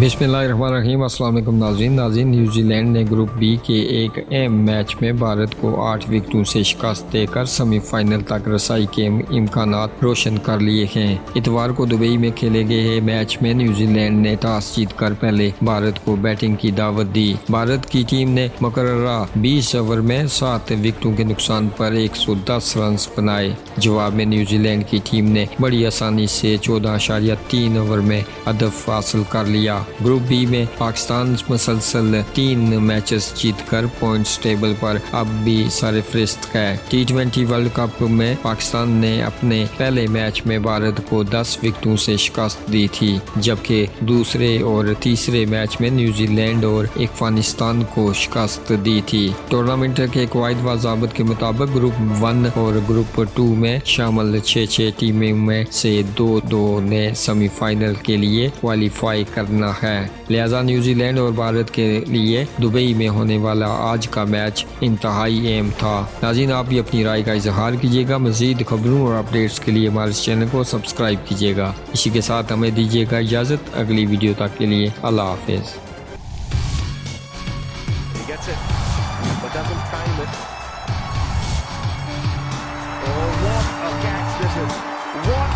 बिस्मिल्लाहिर्रहमानिर्रहीम। अस्सलाम वालेकुम नाज़रीन। न्यूजीलैंड ने ग्रुप बी के एक अहम मैच में भारत को 8 विकेटों से शिकस्त देकर सेमीफाइनल तक रसाई के इम्कानात रोशन कर लिए हैं। इतवार को दुबई में खेले गए मैच में न्यूजीलैंड ने टॉस जीतकर पहले भारत को बैटिंग की दावत दी। भारत की टीम ने मुकर्ररा 20 ओवर में 7 विकेटों के नुकसान पर 110 रन बनाए। जवाब में न्यूजीलैंड की टीम ने बड़ी आसानी से 14.3 ओवर में हदफ हासिल कर लिया। ग्रुप बी में पाकिस्तान मुसलसल 3 मैचेस जीतकर पॉइंट्स टेबल पर अब भी सरफहरिस्त है। T20 वर्ल्ड कप में पाकिस्तान ने अपने पहले मैच में भारत को 10 विकेटों से शिकस्त दी थी, जबकि दूसरे और तीसरे मैच में न्यूजीलैंड और अफगानिस्तान को शिकस्त दी थी। टूर्नामेंट के कवायद व ज़ाबित के मुताबिक ग्रुप 1 और ग्रुप 2 में शामिल 6 टीमों में से 2 ने सेमीफाइनल के लिए क्वालिफाई करना है। लिहाजा न्यूजीलैंड और भारत के लिए दुबई में होने वाला आज का मैच इंतहाई अहम था। नाज़रीन, आप भी अपनी राय का इजहार कीजिएगा। मज़ीद खबरों और अपडेट्स के लिए हमारे चैनल को सब्सक्राइब कीजिएगा। इसी के साथ हमें दीजिएगा इजाज़त। अगली वीडियो तक के लिए अल्लाह हाफिज़। Oh, what a catch this is. What